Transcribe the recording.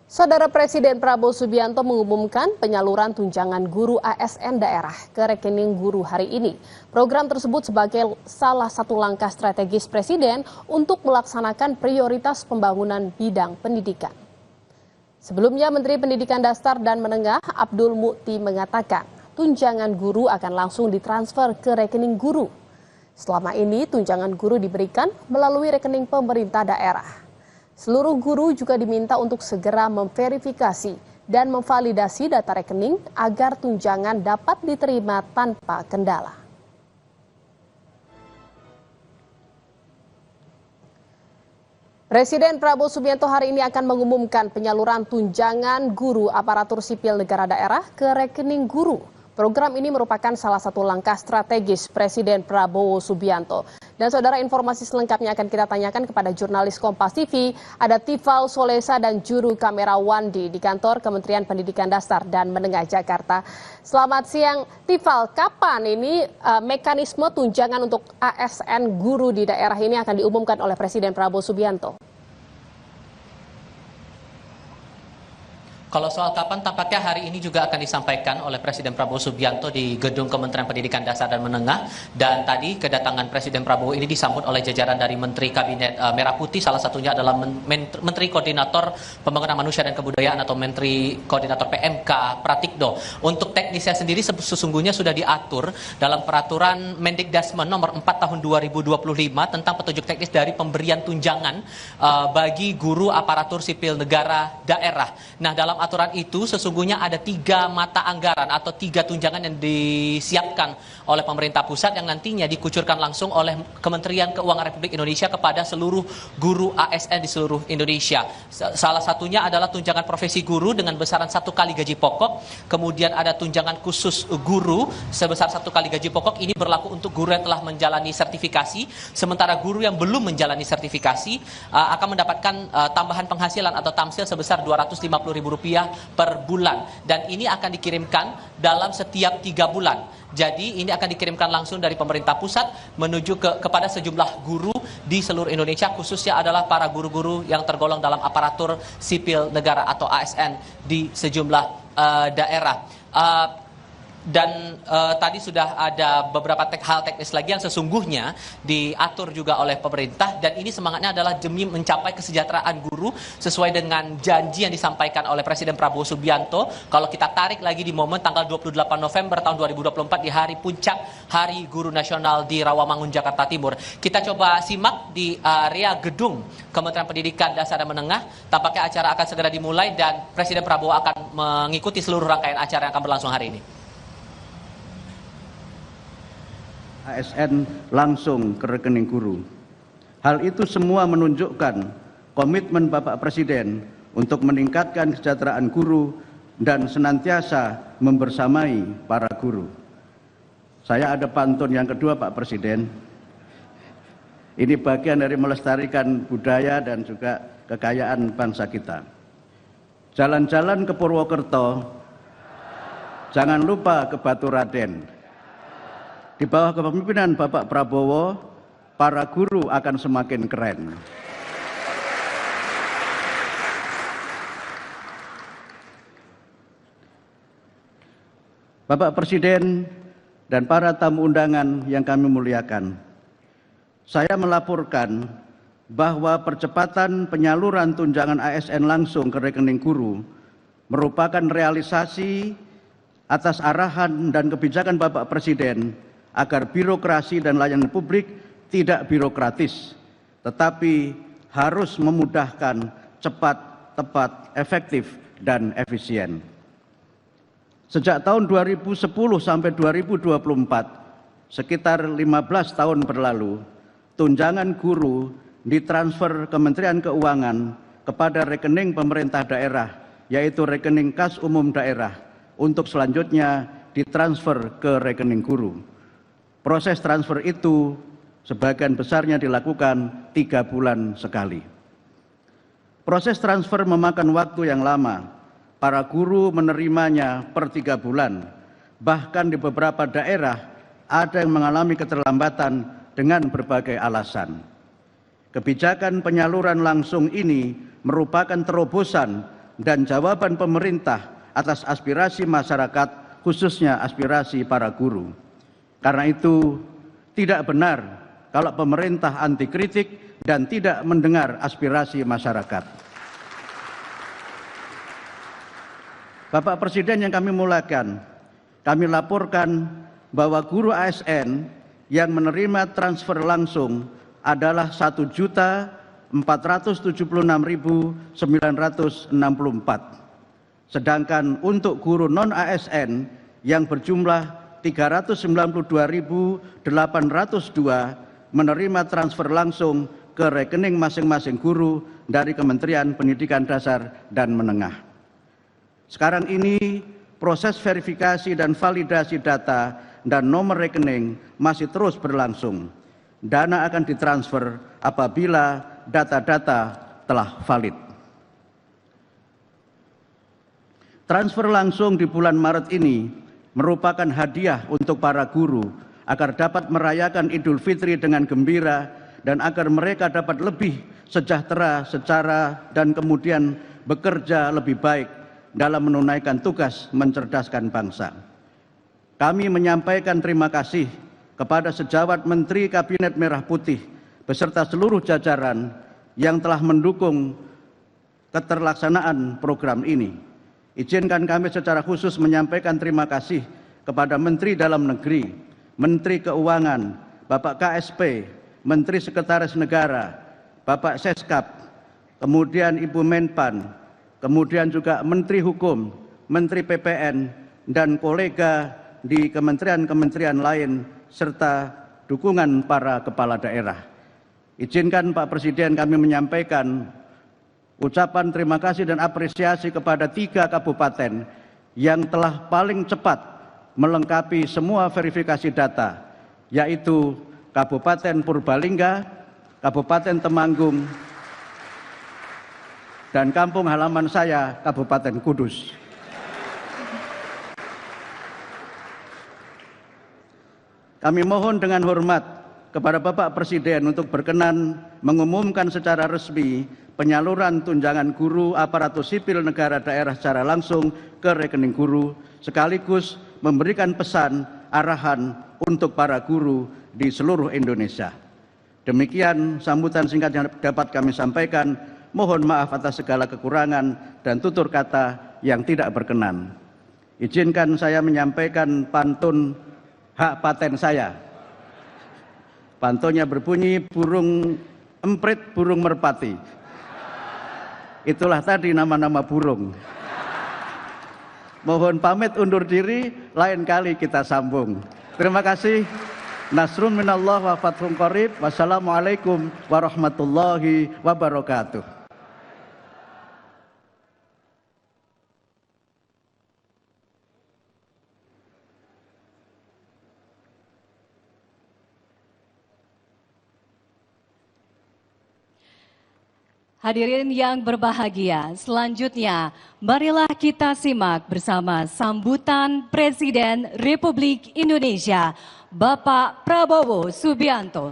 Saudara Presiden Prabowo Subianto mengumumkan penyaluran tunjangan guru ASN daerah ke rekening guru hari ini. Program tersebut sebagai salah satu langkah strategis Presiden untuk melaksanakan prioritas pembangunan bidang pendidikan. Sebelumnya Menteri Pendidikan Dasar dan Menengah Abdul Mukti mengatakan tunjangan guru akan langsung ditransfer ke rekening guru. Selama ini tunjangan guru diberikan melalui rekening pemerintah daerah. Seluruh guru juga diminta untuk segera memverifikasi dan memvalidasi data rekening agar tunjangan dapat diterima tanpa kendala. Presiden Prabowo Subianto hari ini akan mengumumkan penyaluran tunjangan guru aparatur sipil negara daerah ke rekening guru. Program ini merupakan salah satu langkah strategis Presiden Prabowo Subianto. Dan saudara, informasi selengkapnya akan kita tanyakan kepada jurnalis Kompas TV, ada Tifal Solesa dan juru kamera Wandi di kantor Kementerian Pendidikan Dasar dan Menengah Jakarta. Selamat siang Tifal, kapan ini mekanisme tunjangan untuk ASN guru di daerah ini akan diumumkan oleh Presiden Prabowo Subianto? Kalau soal kapan, tampaknya hari ini juga akan disampaikan oleh Presiden Prabowo Subianto di Gedung Kementerian Pendidikan Dasar dan Menengah. Dan tadi kedatangan Presiden Prabowo ini disambut oleh jajaran dari Menteri Kabinet Merah Putih, salah satunya adalah Menteri Koordinator Pembangunan Manusia dan Kebudayaan atau Menteri Koordinator PMK Pratikdo. Untuk teknisnya sendiri sesungguhnya sudah diatur dalam peraturan Mendikdasmen nomor 4 tahun 2025 tentang petunjuk teknis dari pemberian tunjangan bagi guru aparatur sipil negara daerah. Nah, dalam aturan itu sesungguhnya ada 3 mata anggaran atau 3 tunjangan yang disiapkan oleh pemerintah pusat yang nantinya dikucurkan langsung oleh Kementerian Keuangan Republik Indonesia kepada seluruh guru ASN di seluruh Indonesia. Salah satunya adalah tunjangan profesi guru dengan besaran 1 kali gaji pokok, kemudian ada tunjangan khusus guru sebesar 1 kali gaji pokok. Ini berlaku untuk guru yang telah menjalani sertifikasi, sementara guru yang belum menjalani sertifikasi akan mendapatkan tambahan penghasilan atau tamsil sebesar Rp250.000 per bulan, dan ini akan dikirimkan dalam setiap 3 bulan. Jadi ini akan dikirimkan langsung dari pemerintah pusat menuju kepada sejumlah guru di seluruh Indonesia, khususnya adalah para guru-guru yang tergolong dalam aparatur sipil negara atau ASN di sejumlah daerah. Dan tadi sudah ada beberapa hal teknis lagi yang sesungguhnya diatur juga oleh pemerintah, dan ini semangatnya adalah demi mencapai kesejahteraan guru sesuai dengan janji yang disampaikan oleh Presiden Prabowo Subianto. Kalau kita tarik lagi di momen tanggal 28 November tahun 2024 di hari puncak Hari Guru Nasional di Rawamangun, Jakarta Timur. Kita coba simak di area gedung Kementerian Pendidikan Dasar dan Menengah. Tampaknya acara akan segera dimulai dan Presiden Prabowo akan mengikuti seluruh rangkaian acara yang akan berlangsung hari ini. ASN langsung ke rekening guru. Hal itu semua menunjukkan komitmen Bapak Presiden untuk meningkatkan kesejahteraan guru dan senantiasa membersamai para guru. Saya ada pantun yang kedua, Pak Presiden. Ini bagian dari melestarikan budaya dan juga kekayaan bangsa kita. Jalan-jalan ke Purwokerto, jangan lupa ke Baturaden. Di bawah kepemimpinan Bapak Prabowo, para guru akan semakin keren. Bapak Presiden dan para tamu undangan yang kami muliakan, saya melaporkan bahwa percepatan penyaluran tunjangan ASN langsung ke rekening guru merupakan realisasi atas arahan dan kebijakan Bapak Presiden agar birokrasi dan layanan publik tidak birokratis, tetapi harus memudahkan, cepat, tepat, efektif, dan efisien. Sejak tahun 2010 sampai 2024, sekitar 15 tahun berlalu, tunjangan guru ditransfer Kementerian Keuangan kepada rekening pemerintah daerah, yaitu rekening kas umum daerah, untuk selanjutnya ditransfer ke rekening guru. Proses transfer itu sebagian besarnya dilakukan 3 bulan sekali. Proses transfer memakan waktu yang lama. Para guru menerimanya per 3 bulan. Bahkan di beberapa daerah ada yang mengalami keterlambatan dengan berbagai alasan. Kebijakan penyaluran langsung ini merupakan terobosan dan jawaban pemerintah atas aspirasi masyarakat, khususnya aspirasi para guru. Karena itu, tidak benar kalau pemerintah anti kritik dan tidak mendengar aspirasi masyarakat. Bapak Presiden yang kami muliakan, kami laporkan bahwa guru ASN yang menerima transfer langsung adalah 1.476.964. Sedangkan untuk guru non-ASN yang berjumlah 392.802 menerima transfer langsung ke rekening masing-masing guru dari Kementerian Pendidikan Dasar dan Menengah. Sekarang ini proses verifikasi dan validasi data dan nomor rekening masih terus berlangsung. Dana akan ditransfer apabila data-data telah valid. Transfer langsung di bulan Maret ini merupakan hadiah untuk para guru agar dapat merayakan Idul Fitri dengan gembira dan agar mereka dapat lebih sejahtera secara dan kemudian bekerja lebih baik dalam menunaikan tugas mencerdaskan bangsa. Kami menyampaikan terima kasih kepada sejawat Menteri Kabinet Merah Putih beserta seluruh jajaran yang telah mendukung keterlaksanaan program ini. Izinkan kami secara khusus menyampaikan terima kasih kepada Menteri Dalam Negeri, Menteri Keuangan, Bapak KSP, Menteri Sekretaris Negara, Bapak Seskap, kemudian Ibu Menpan, kemudian juga Menteri Hukum, Menteri PPN, dan kolega di kementerian-kementerian lain, serta dukungan para kepala daerah. Izinkan Pak Presiden kami menyampaikan ucapan terima kasih dan apresiasi kepada 3 kabupaten yang telah paling cepat melengkapi semua verifikasi data, yaitu Kabupaten Purbalingga, Kabupaten Temanggung, dan kampung halaman saya, Kabupaten Kudus. Kami mohon dengan hormat kepada Bapak Presiden untuk berkenan mengumumkan secara resmi penyaluran tunjangan guru aparatur sipil negara daerah secara langsung ke rekening guru, sekaligus memberikan pesan arahan untuk para guru di seluruh Indonesia. Demikian sambutan singkat yang dapat kami sampaikan. Mohon maaf atas segala kekurangan dan tutur kata yang tidak berkenan. Izinkan saya menyampaikan pantun hak paten saya. Pantunnya berbunyi, burung emprit, burung merpati. Itulah tadi nama-nama burung. Mohon pamit undur diri, lain kali kita sambung. Terima kasih. Nasrun minallah wa fathun qarib. Wassalamualaikum warahmatullahi wabarakatuh. Hadirin yang berbahagia, selanjutnya marilah kita simak bersama sambutan Presiden Republik Indonesia, Bapak Prabowo Subianto.